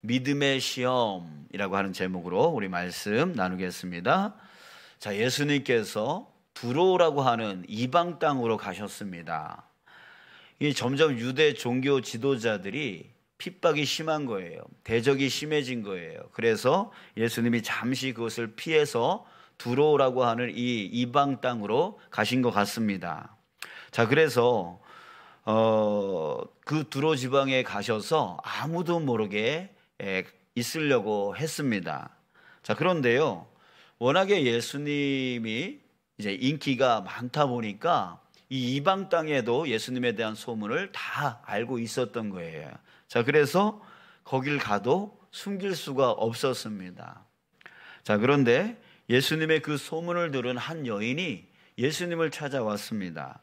믿음의 시험이라고 하는 제목으로 우리 말씀 나누겠습니다. 자, 예수님께서 두로라고 하는 이방 땅으로 가셨습니다. 이 점점 유대 종교 지도자들이 핍박이 심한 거예요. 대적이 심해진 거예요. 그래서 예수님이 잠시 그것을 피해서 두로라고 하는 이 이방 땅으로 가신 것 같습니다. 자, 그래서 그 두로 지방에 가셔서 아무도 모르게 있으려고 했습니다. 자, 그런데요, 워낙에 예수님이 이제 인기가 많다 보니까 이 이방 땅에도 예수님에 대한 소문을 다 알고 있었던 거예요. 자, 그래서 거길 가도 숨길 수가 없었습니다. 자, 그런데 예수님의 그 소문을 들은 한 여인이 예수님을 찾아왔습니다.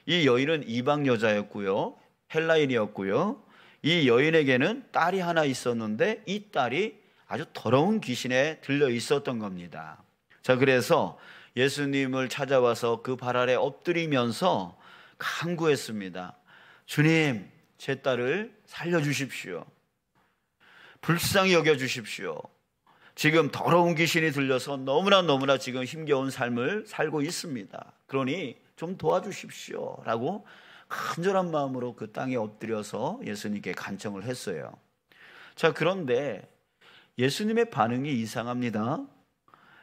이 여인은 이방 여자였고요, 헬라인이었고요. 이 여인에게는 딸이 하나 있었는데 이 딸이 아주 더러운 귀신에 들려 있었던 겁니다. 자, 그래서 예수님을 찾아와서 그 발 아래 엎드리면서 간구했습니다. 주님, 제 딸을 살려주십시오. 불쌍히 여겨주십시오. 지금 더러운 귀신이 들려서 너무나 지금 힘겨운 삶을 살고 있습니다. 그러니 좀 도와주십시오 라고 간절한 마음으로 그 땅에 엎드려서 예수님께 간청을 했어요. 자, 그런데 예수님의 반응이 이상합니다.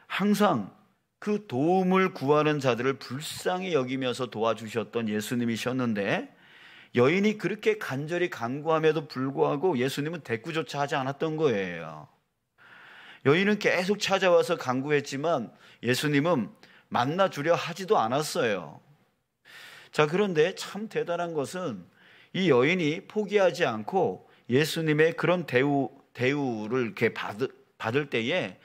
항상 그 도움을 구하는 자들을 불쌍히 여기면서 도와주셨던 예수님이셨는데 여인이 그렇게 간절히 간구함에도 불구하고 예수님은 대꾸조차 하지 않았던 거예요. 여인은 계속 찾아와서 간구했지만 예수님은 만나주려 하지도 않았어요. 자, 그런데 참 대단한 것은 이 여인이 포기하지 않고 예수님의 그런 대우를 이렇게 받을 때에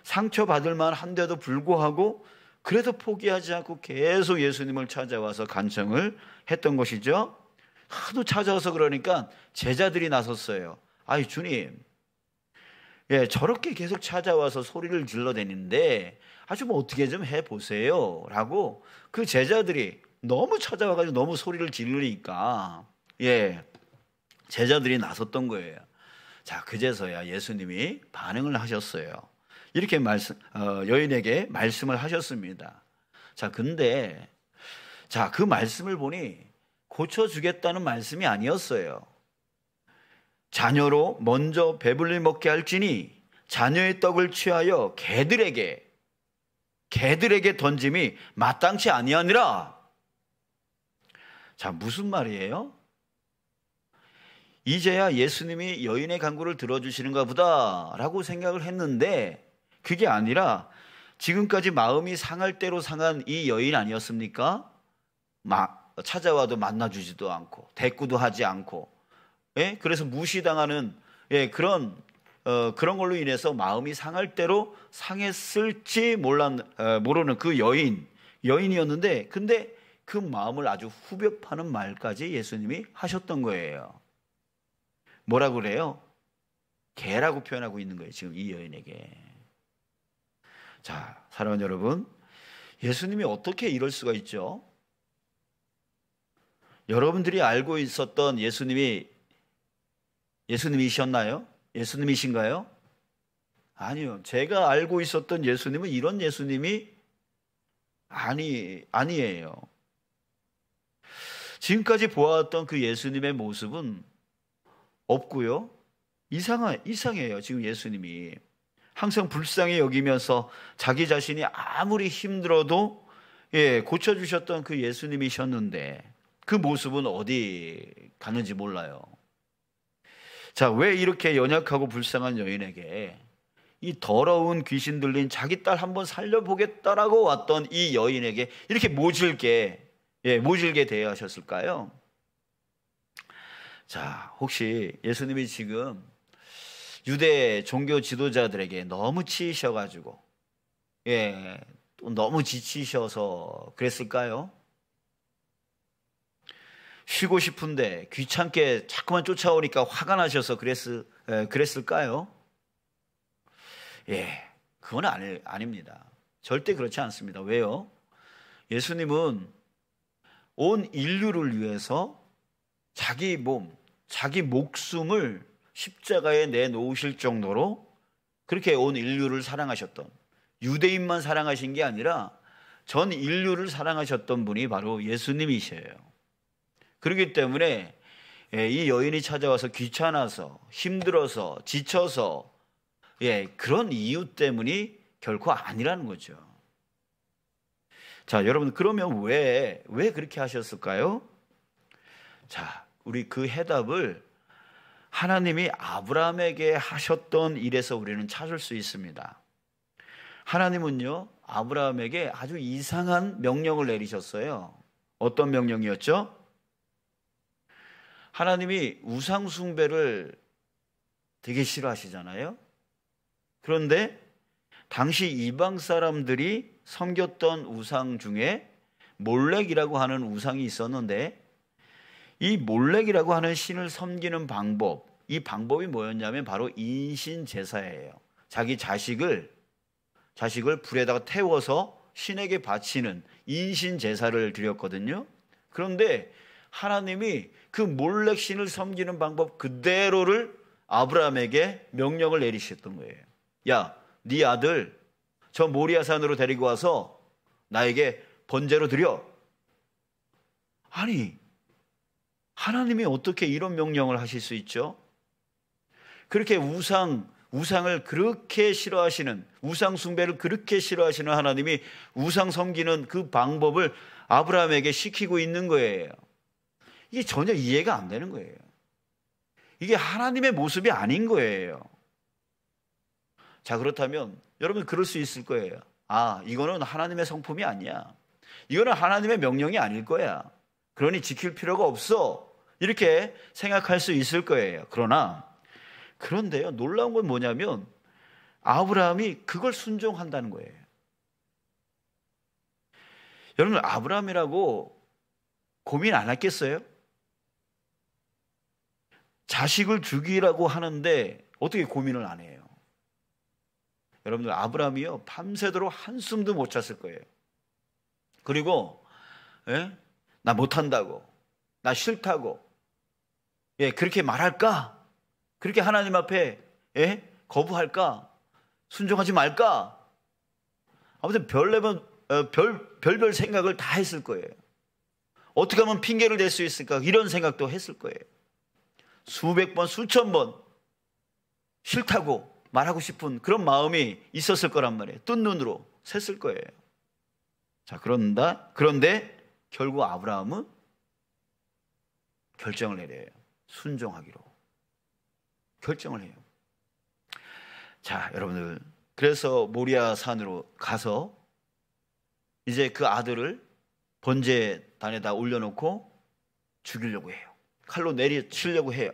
상처받을 만한데도 불구하고 그래도 포기하지 않고 계속 예수님을 찾아와서 간청을 했던 것이죠. 하도 찾아와서 그러니까 제자들이 나섰어요. 아이, 주님, 저렇게 계속 찾아와서 소리를 질러대는데 아주 뭐 어떻게 좀 해보세요 라고 그 제자들이 너무 찾아와가지고 너무 소리를 지르니까 제자들이 나섰던 거예요. 자, 그제서야 예수님이 반응을 하셨어요. 이렇게 여인에게 말씀을 하셨습니다. 자, 근데 그 말씀을 보니 고쳐주겠다는 말씀이 아니었어요. 자녀로 먼저 배불리 먹게 할지니 자녀의 떡을 취하여 개들에게 던짐이 마땅치 아니하니라. 자, 무슨 말이에요? 이제야 예수님이 여인의 간구를 들어주시는가 보다라고 생각을 했는데 그게 아니라 지금까지 마음이 상할 대로 상한 이 여인 아니었습니까? 찾아와도 만나주지도 않고 대꾸도 하지 않고 그래서 무시당하는 그런 걸로 인해서 마음이 상할 대로 상했을지 모르는 그 여인이었는데 근데 그 마음을 아주 후벼 파는 말까지 예수님이 하셨던 거예요. 뭐라고 그래요? 개라고 표현하고 있는 거예요, 지금 이 여인에게. 자, 사랑하는 여러분, 예수님이 어떻게 이럴 수가 있죠? 여러분들이 알고 있었던 예수님이셨나요? 예수님이신가요? 아니요. 제가 알고 있었던 예수님은 이런 예수님이 아니에요. 지금까지 보아왔던 그 예수님의 모습은 없고요. 이상해요. 지금 예수님이 항상 불쌍히 여기면서 자기 자신이 아무리 힘들어도 고쳐주셨던 그 예수님이셨는데 그 모습은 어디 가는지 몰라요. 자, 왜 이렇게 연약하고 불쌍한 여인에게 이 더러운 귀신 들린 자기 딸 한번 살려보겠다라고 왔던 이 여인에게 이렇게 모질게 대하셨을까요? 자, 혹시 예수님이 지금 유대 종교 지도자들에게 너무 치이셔가지고 또 너무 지치셔서 그랬을까요? 쉬고 싶은데 귀찮게 자꾸만 쫓아오니까 화가 나셔서 그랬을까요? 그건 아닙니다. 절대 그렇지 않습니다. 왜요? 예수님은 온 인류를 위해서 자기 몸, 자기 목숨을 십자가에 내놓으실 정도로 그렇게 온 인류를 사랑하셨던, 유대인만 사랑하신 게 아니라 전 인류를 사랑하셨던 분이 바로 예수님이셔요. 그렇기 때문에 이 여인이 찾아와서 귀찮아서, 힘들어서, 지쳐서, 그런 이유 때문이 결코 아니라는 거죠. 자, 여러분, 그러면 왜 그렇게 하셨을까요? 자, 우리 그 해답을 하나님이 아브라함에게 하셨던 일에서 우리는 찾을 수 있습니다. 하나님은요, 아브라함에게 아주 이상한 명령을 내리셨어요. 어떤 명령이었죠? 하나님이 우상 숭배를 되게 싫어하시잖아요. 그런데 당시 이방 사람들이 섬겼던 우상 중에 몰렉이라고 하는 우상이 있었는데, 이 몰렉이라고 하는 신을 섬기는 방법, 이 방법이 뭐였냐면 바로 인신 제사예요. 자기 자식을 불에다가 태워서 신에게 바치는 인신 제사를 드렸거든요. 그런데 하나님이 그 몰렉 신을 섬기는 방법 그대로를 아브라함에게 명령을 내리셨던 거예요. 야, 네 아들 저 모리아산으로 데리고 와서 나에게 번제로 드려. 아니, 하나님이 어떻게 이런 명령을 하실 수 있죠? 그렇게 우상을 그렇게 싫어하시는, 우상 숭배를 그렇게 싫어하시는 하나님이 우상 섬기는 그 방법을 아브라함에게 시키고 있는 거예요. 이게 전혀 이해가 안 되는 거예요. 이게 하나님의 모습이 아닌 거예요. 자, 그렇다면 여러분 그럴 수 있을 거예요. 아, 이거는 하나님의 성품이 아니야. 이거는 하나님의 명령이 아닐 거야. 그러니 지킬 필요가 없어. 이렇게 생각할 수 있을 거예요. 그런데요, 놀라운 건 뭐냐면 아브라함이 그걸 순종한다는 거예요. 여러분, 아브라함이라고 고민 안 했겠어요? 자식을 주기라고 하는데 어떻게 고민을 안 해요? 여러분들, 아브라함이요, 밤새도록 한숨도 못 잤을 거예요. 그리고 나 못한다고, 나 싫다고, 그렇게 말할까? 그렇게 하나님 앞에 거부할까? 순종하지 말까? 아무튼 별별 생각을 다 했을 거예요. 어떻게 하면 핑계를 댈 수 있을까? 이런 생각도 했을 거예요. 수백 번, 수천 번 싫다고 말하고 싶은 그런 마음이 있었을 거란 말이에요. 뜬 눈으로 샜을 거예요. 자, 그런데 결국 아브라함은 결정을 내려요. 순종하기로 결정을 해요. 자, 여러분들, 그래서 모리아 산으로 가서 이제 그 아들을 번제단에다 올려놓고 죽이려고 해요. 칼로 내리치려고 해요.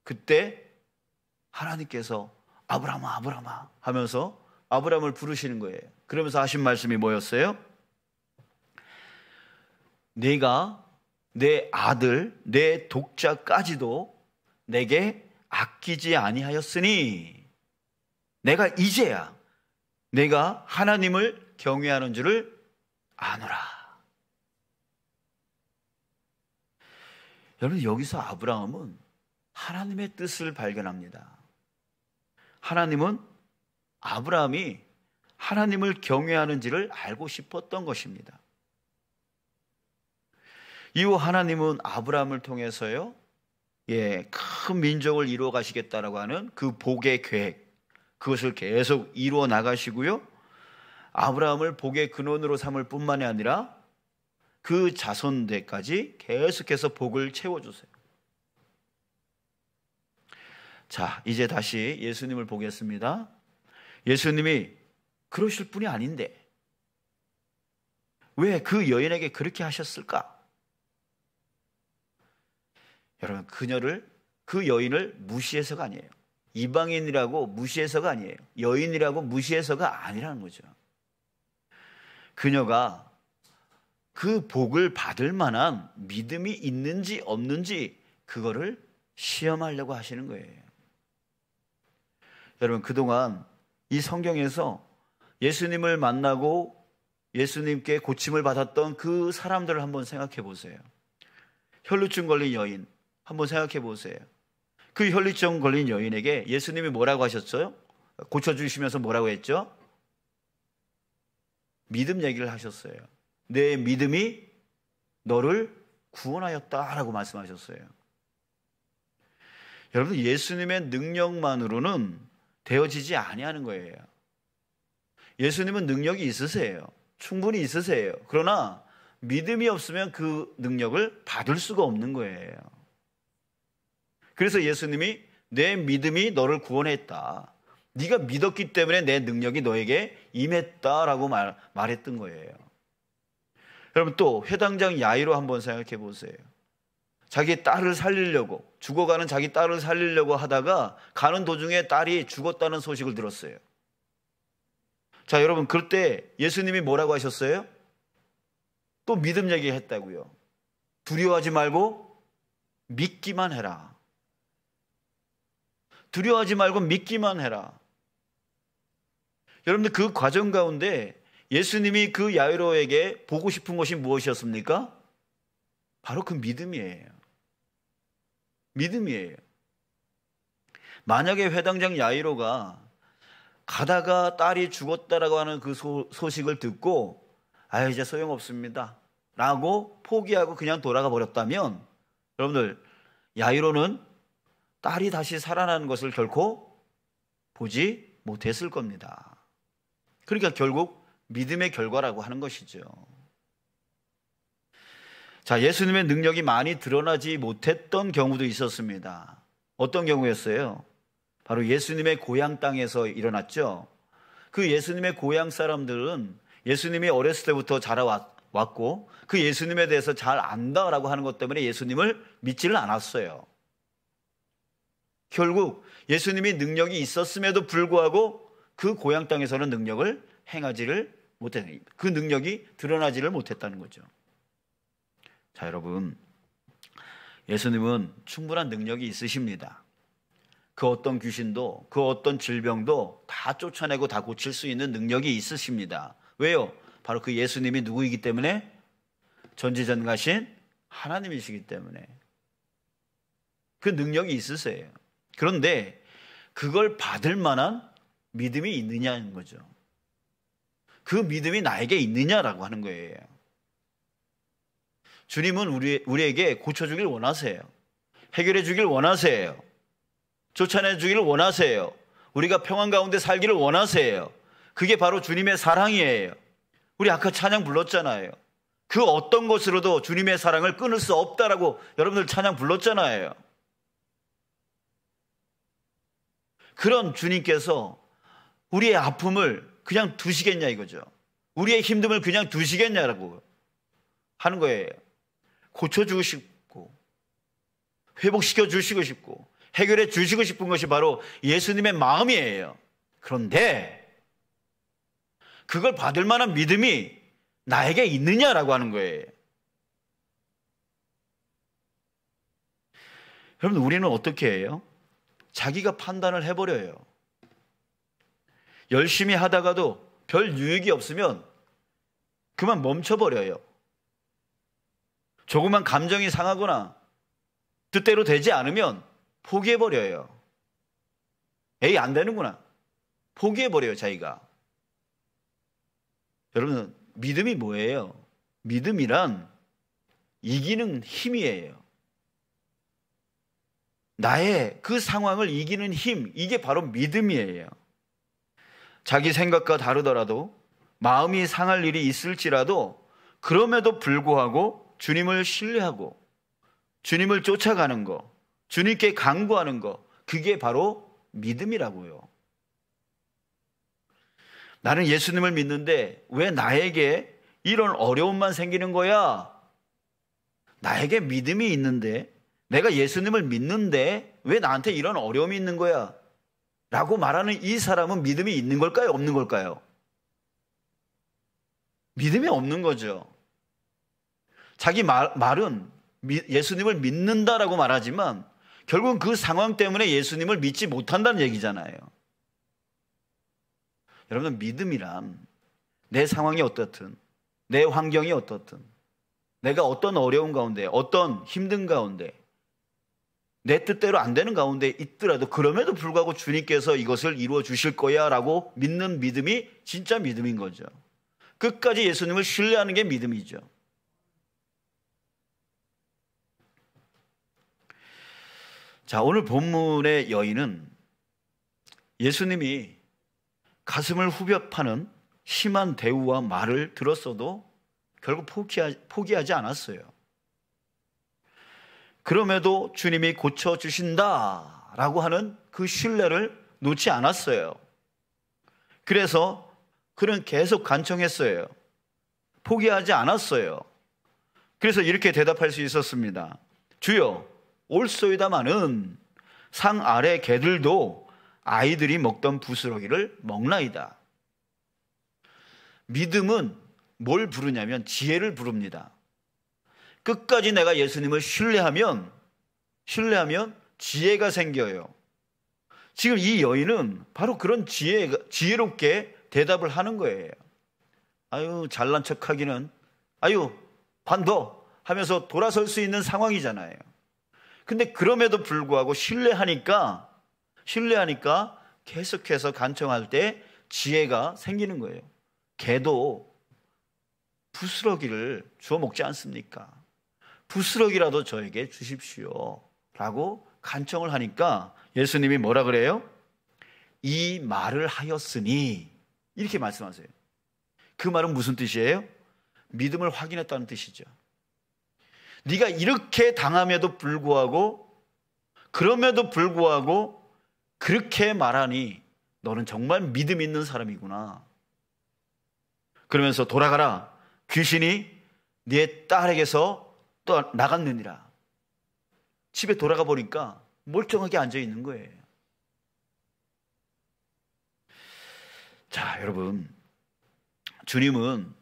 그때 하나님께서 아브라함아, 아브라함아 하면서 아브라함을 부르시는 거예요. 그러면서 하신 말씀이 뭐였어요? 내가 내 아들, 내 독자까지도 내게 아끼지 아니하였으니 내가 이제야 내가 하나님을 경외하는 줄을 아노라. 여러분, 여기서 아브라함은 하나님의 뜻을 발견합니다. 하나님은 아브라함이 하나님을 경외하는지를 알고 싶었던 것입니다. 이후 하나님은 아브라함을 통해서요, 큰 민족을 이루어 가시겠다라고 하는 그 복의 계획, 그것을 계속 이루어 나가시고요, 아브라함을 복의 근원으로 삼을 뿐만이 아니라 그 자손대까지 계속해서 복을 채워주세요. 자, 이제 다시 예수님을 보겠습니다. 예수님이 그러실 분이 아닌데 왜 그 여인에게 그렇게 하셨을까? 여러분, 그 여인을 무시해서가 아니에요. 이방인이라고 무시해서가 아니에요. 여인이라고 무시해서가 아니라는 거죠. 그녀가 그 복을 받을 만한 믿음이 있는지 없는지 그거를 시험하려고 하시는 거예요. 여러분, 그동안 이 성경에서 예수님을 만나고 예수님께 고침을 받았던 그 사람들을 한번 생각해 보세요. 혈루증 걸린 여인, 한번 생각해 보세요. 그 혈루증 걸린 여인에게 예수님이 뭐라고 하셨어요? 고쳐주시면서 뭐라고 했죠? 믿음 얘기를 하셨어요. 내 믿음이 너를 구원하였다라고 말씀하셨어요. 여러분, 예수님의 능력만으로는 되어지지 아니하는 거예요. 예수님은 능력이 있으세요. 충분히 있으세요. 그러나 믿음이 없으면 그 능력을 받을 수가 없는 거예요. 그래서 예수님이 내 믿음이 너를 구원했다. 네가 믿었기 때문에 내 능력이 너에게 임했다라고 말했던 거예요. 여러분, 또 회당장 야이로 한번 생각해 보세요. 자기 딸을 살리려고, 죽어가는 자기 딸을 살리려고 하다가 가는 도중에 딸이 죽었다는 소식을 들었어요. 자, 여러분, 그때 예수님이 뭐라고 하셨어요? 또 믿음 얘기했다고요. 두려워하지 말고 믿기만 해라. 두려워하지 말고 믿기만 해라. 여러분들, 그 과정 가운데 예수님이 그 야이로에게 보고 싶은 것이 무엇이었습니까? 바로 그 믿음이에요. 믿음이에요. 만약에 회당장 야이로가 가다가 딸이 죽었다라고 하는 그 소식을 듣고 이제 소용없습니다 라고 포기하고 그냥 돌아가 버렸다면, 여러분들, 야이로는 딸이 다시 살아나는 것을 결코 보지 못했을 겁니다. 그러니까 결국 믿음의 결과라고 하는 것이죠. 자, 예수님의 능력이 많이 드러나지 못했던 경우도 있었습니다. 어떤 경우였어요? 바로 예수님의 고향 땅에서 일어났죠. 그 예수님의 고향 사람들은 예수님이 어렸을 때부터 자라왔고 그 예수님에 대해서 잘 안다라고 하는 것 때문에 예수님을 믿지를 않았어요. 결국 예수님이 능력이 있었음에도 불구하고 그 고향 땅에서는 능력을 행하지를 못했어요. 그 능력이 드러나지를 못했다는 거죠. 자, 여러분, 예수님은 충분한 능력이 있으십니다. 그 어떤 귀신도, 그 어떤 질병도 다 쫓아내고 다 고칠 수 있는 능력이 있으십니다. 왜요? 바로 그 예수님이 누구이기 때문에? 전지전능하신 하나님이시기 때문에. 그 능력이 있으세요. 그런데 그걸 받을 만한 믿음이 있느냐는 거죠. 그 믿음이 나에게 있느냐라고 하는 거예요. 주님은 우리에게 고쳐주길 원하세요. 해결해 주길 원하세요. 쫓아내 주기를 원하세요. 우리가 평안 가운데 살기를 원하세요. 그게 바로 주님의 사랑이에요. 우리 아까 찬양 불렀잖아요. 그 어떤 것으로도 주님의 사랑을 끊을 수 없다라고 여러분들 찬양 불렀잖아요. 그런 주님께서 우리의 아픔을 그냥 두시겠냐 이거죠. 우리의 힘듦을 그냥 두시겠냐라고 하는 거예요. 고쳐주고 싶고 회복시켜 주시고 싶고 해결해 주시고 싶은 것이 바로 예수님의 마음이에요. 그런데 그걸 받을 만한 믿음이 나에게 있느냐라고 하는 거예요. 여러분, 우리는 어떻게 해요? 자기가 판단을 해버려요. 열심히 하다가도 별 유익이 없으면 그만 멈춰버려요. 조금만 감정이 상하거나 뜻대로 되지 않으면 포기해버려요. 에이, 안 되는구나. 포기해버려요, 자기가. 여러분, 믿음이 뭐예요? 믿음이란 이기는 힘이에요. 나의 그 상황을 이기는 힘, 이게 바로 믿음이에요. 자기 생각과 다르더라도 마음이 상할 일이 있을지라도 그럼에도 불구하고 주님을 신뢰하고 주님을 쫓아가는 거, 주님께 간구하는 거, 그게 바로 믿음이라고요. 나는 예수님을 믿는데 왜 나에게 이런 어려움만 생기는 거야? 나에게 믿음이 있는데, 내가 예수님을 믿는데 왜 나한테 이런 어려움이 있는 거야? 라고 말하는 이 사람은 믿음이 있는 걸까요? 없는 걸까요? 믿음이 없는 거죠. 자기 말은 예수님을 믿는다라고 말하지만 결국은 그 상황 때문에 예수님을 믿지 못한다는 얘기잖아요. 여러분, 믿음이란 내 상황이 어떻든, 내 환경이 어떻든, 내가 어떤 어려운 가운데, 어떤 힘든 가운데 내 뜻대로 안 되는 가운데 있더라도 그럼에도 불구하고 주님께서 이것을 이루어 주실 거야 라고 믿는 믿음이 진짜 믿음인 거죠. 끝까지 예수님을 신뢰하는 게 믿음이죠. 자, 오늘 본문의 여인은 예수님이 가슴을 후벼 파는 심한 대우와 말을 들었어도 결국 포기하지 않았어요. 그럼에도 주님이 고쳐주신다라고 하는 그 신뢰를 놓지 않았어요. 그래서 그는 계속 간청했어요. 포기하지 않았어요. 그래서 이렇게 대답할 수 있었습니다. 주여, 올소이다마는 상 아래 개들도 아이들이 먹던 부스러기를 먹나이다. 믿음은 뭘 부르냐면 지혜를 부릅니다. 끝까지 내가 예수님을 신뢰하면 지혜가 생겨요. 지금 이 여인은 바로 그런 지혜롭게 대답을 하는 거예요. 아유, 잘난 척하기는, 아유, 관둬 하면서 돌아설 수 있는 상황이잖아요. 근데 그럼에도 불구하고 신뢰하니까 계속해서 간청할 때 지혜가 생기는 거예요. 개도 부스러기를 주워 먹지 않습니까? 부스러기라도 저에게 주십시오 라고 간청을 하니까 예수님이 뭐라 그래요? 이 말을 하였으니, 이렇게 말씀하세요. 그 말은 무슨 뜻이에요? 믿음을 확인했다는 뜻이죠. 네가 이렇게 당함에도 불구하고, 그럼에도 불구하고 그렇게 말하니 너는 정말 믿음 있는 사람이구나. 그러면서 돌아가라. 귀신이 네 딸에게서 또 나갔느니라. 집에 돌아가 보니까 멀쩡하게 앉아 있는 거예요. 자, 여러분, 주님은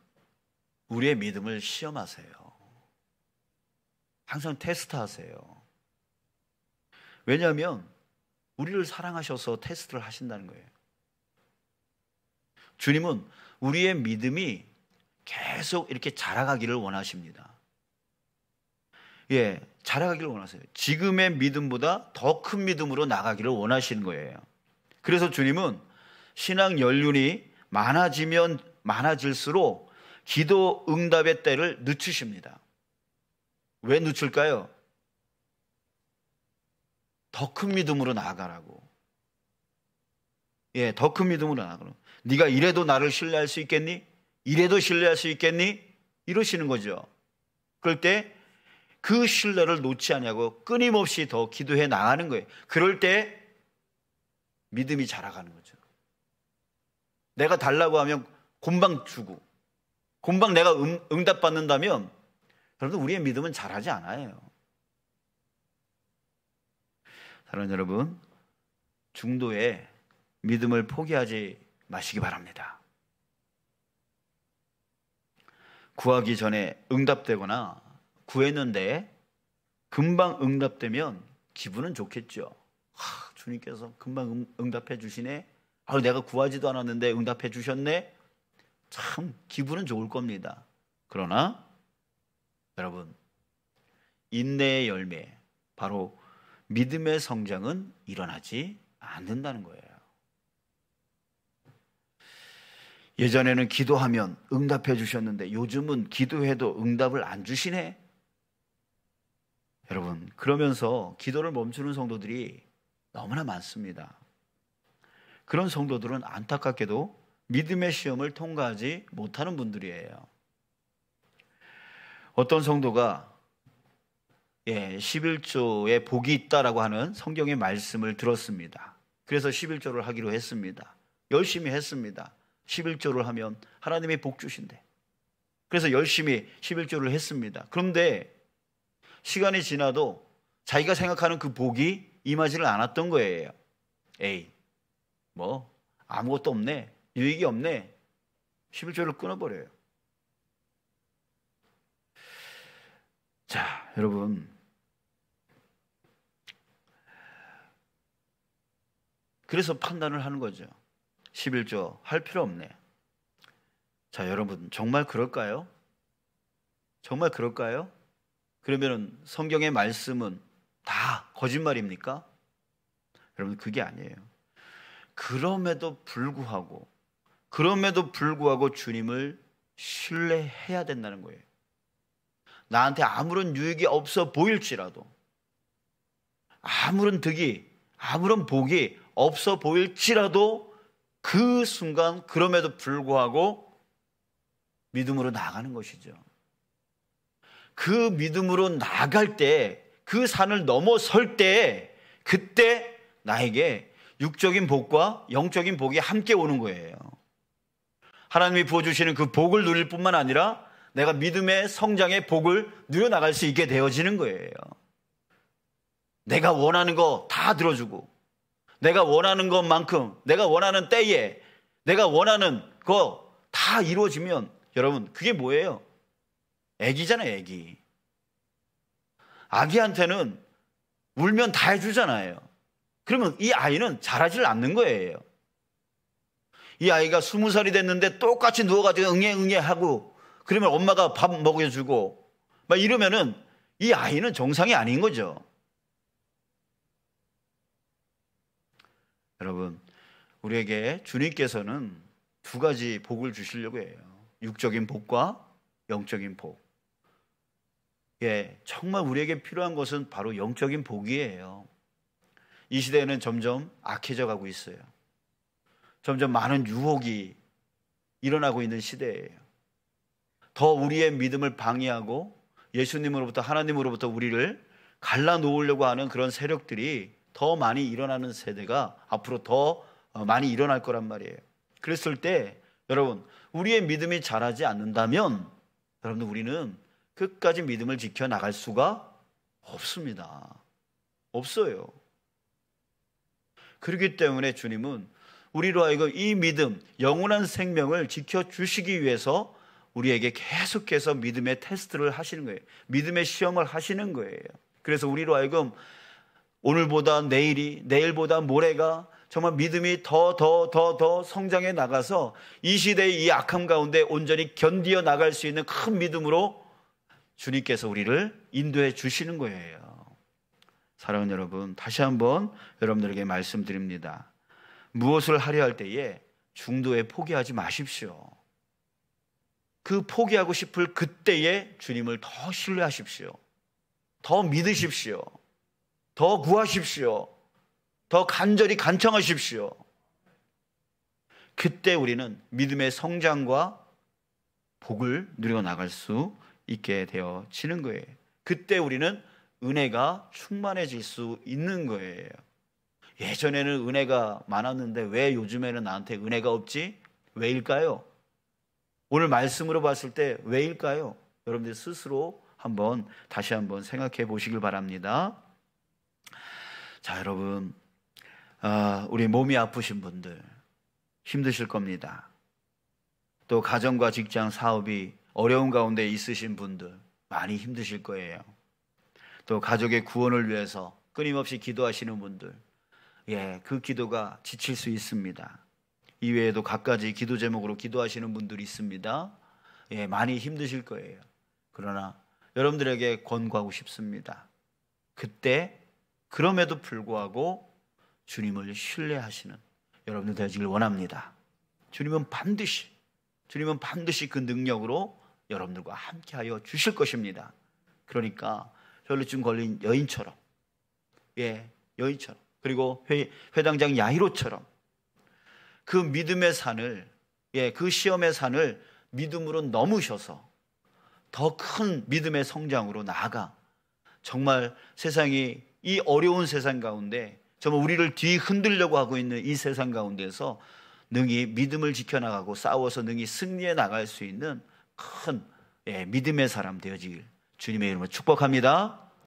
우리의 믿음을 시험하세요. 항상 테스트하세요. 왜냐하면 우리를 사랑하셔서 테스트를 하신다는 거예요. 주님은 우리의 믿음이 계속 이렇게 자라가기를 원하십니다. 예, 자라가기를 원하세요. 지금의 믿음보다 더 큰 믿음으로 나가기를 원하시는 거예요. 그래서 주님은 신앙 연륜이 많아지면 많아질수록 기도 응답의 때를 늦추십니다. 왜 늦출까요? 더 큰 믿음으로 나아가라고. 예, 더 큰 믿음으로 나아가라고. 네가 이래도 나를 신뢰할 수 있겠니? 이래도 신뢰할 수 있겠니? 이러시는 거죠. 그럴 때 그 신뢰를 놓지 않냐고 끊임없이 더 기도해 나가는 거예요. 그럴 때 믿음이 자라가는 거죠. 내가 달라고 하면 금방 주고, 금방 내가 응답받는다면 여러분, 우리의 믿음은 자라지 않아요. 사랑하는 여러분, 중도에 믿음을 포기하지 마시기 바랍니다. 구하기 전에 응답되거나 구했는데 금방 응답되면 기분은 좋겠죠. 주님께서 금방 응답해 주시네. 내가 구하지도 않았는데 응답해 주셨네. 참 기분은 좋을 겁니다. 그러나 여러분, 인내의 열매, 바로 믿음의 성장은 일어나지 않는다는 거예요. 예전에는 기도하면 응답해 주셨는데 요즘은 기도해도 응답을 안 주시네. 여러분, 그러면서 기도를 멈추는 성도들이 너무나 많습니다. 그런 성도들은 안타깝게도 믿음의 시험을 통과하지 못하는 분들이에요. 어떤 성도가 11조에 복이 있다라고 하는 성경의 말씀을 들었습니다. 그래서 11조를 하기로 했습니다. 열심히 했습니다. 11조를 하면 하나님이 복 주신대. 그래서 열심히 11조를 했습니다. 그런데 시간이 지나도 자기가 생각하는 그 복이 임하지를 않았던 거예요. 아무것도 없네, 유익이 없네, 11조를 끊어버려요. 자, 여러분, 그래서 판단을 하는 거죠. 11조 할 필요 없네. 자, 여러분, 정말 그럴까요? 정말 그럴까요? 그러면 성경의 말씀은 다 거짓말입니까? 여러분, 그게 아니에요. 그럼에도 불구하고 주님을 신뢰해야 된다는 거예요. 나한테 아무런 유익이 없어 보일지라도, 아무런 득이, 아무런 복이 없어 보일지라도 그 순간 그럼에도 불구하고 믿음으로 나가는 것이죠. 그 믿음으로 나갈 때, 그 산을 넘어설 때, 그때 나에게 육적인 복과 영적인 복이 함께 오는 거예요. 하나님이 부어주시는 그 복을 누릴 뿐만 아니라 내가 믿음의 성장의 복을 누려나갈 수 있게 되어지는 거예요. 내가 원하는 거 다 들어주고, 내가 원하는 것만큼, 내가 원하는 때에 내가 원하는 거 다 이루어지면, 여러분, 그게 뭐예요? 애기잖아요, 애기. 아기한테는 울면 다 해주잖아요. 그러면 이 아이는 자라질 않는 거예요. 이 아이가 20살이 됐는데 똑같이 누워가지고 응애 하고, 그러면 엄마가 밥 먹여주고 막 이러면은 이 아이는 정상이 아닌 거죠. 여러분, 우리에게 주님께서는 두 가지 복을 주시려고 해요. 육적인 복과 영적인 복. 예, 정말 우리에게 필요한 것은 바로 영적인 복이에요. 이 시대에는 점점 악해져 가고 있어요. 점점 많은 유혹이 일어나고 있는 시대예요. 더 우리의 믿음을 방해하고 예수님으로부터, 하나님으로부터 우리를 갈라놓으려고 하는 그런 세력들이 더 많이 일어나는 세대가 앞으로 더 많이 일어날 거란 말이에요. 그랬을 때 여러분, 우리의 믿음이 자라지 않는다면 여러분들, 우리는 끝까지 믿음을 지켜나갈 수가 없습니다. 없어요. 그렇기 때문에 주님은 우리로 하여금 이 믿음, 영원한 생명을 지켜주시기 위해서 우리에게 계속해서 믿음의 테스트를 하시는 거예요. 믿음의 시험을 하시는 거예요. 그래서 우리로 하여금 오늘보다 내일이, 내일보다 모레가 정말 믿음이 더 성장해 나가서 이 시대의 이 악함 가운데 온전히 견디어 나갈 수 있는 큰 믿음으로 주님께서 우리를 인도해 주시는 거예요. 사랑하는 여러분, 다시 한번 여러분들에게 말씀드립니다. 무엇을 하려 할 때에 중도에 포기하지 마십시오. 그 포기하고 싶을 그때에 주님을 더 신뢰하십시오. 더 믿으십시오. 더 구하십시오. 더 간절히 간청하십시오. 그때 우리는 믿음의 성장과 복을 누려 나갈 수 있게 되어지는 거예요. 그때 우리는 은혜가 충만해질 수 있는 거예요. 예전에는 은혜가 많았는데 왜 요즘에는 나한테 은혜가 없지? 왜일까요? 오늘 말씀으로 봤을 때 왜일까요? 여러분들 스스로 다시 한번 생각해 보시길 바랍니다. 자, 여러분, 우리 몸이 아프신 분들 힘드실 겁니다. 또 가정과 직장, 사업이 어려운 가운데 있으신 분들 많이 힘드실 거예요. 또 가족의 구원을 위해서 끊임없이 기도하시는 분들, 그 기도가 지칠 수 있습니다. 이외에도 갖가지 기도 제목으로 기도하시는 분들이 있습니다. 많이 힘드실 거예요. 그러나 여러분들에게 권고하고 싶습니다. 그때 그럼에도 불구하고 주님을 신뢰하시는 여러분들 되시길 원합니다. 주님은 반드시 그 능력으로 여러분들과 함께하여 주실 것입니다. 그러니까 혈루증 걸린 여인처럼, 여인처럼, 그리고 회당장 야이로처럼 그 믿음의 산을, 그 시험의 산을 믿음으로 넘으셔서 더 큰 믿음의 성장으로 나아가 정말 세상이, 이 어려운 세상 가운데 정말 우리를 뒤흔들려고 하고 있는 이 세상 가운데서 능히 믿음을 지켜나가고 싸워서 능히 승리해 나갈 수 있는 큰 믿음의 사람 되어지길 주님의 이름으로 축복합니다.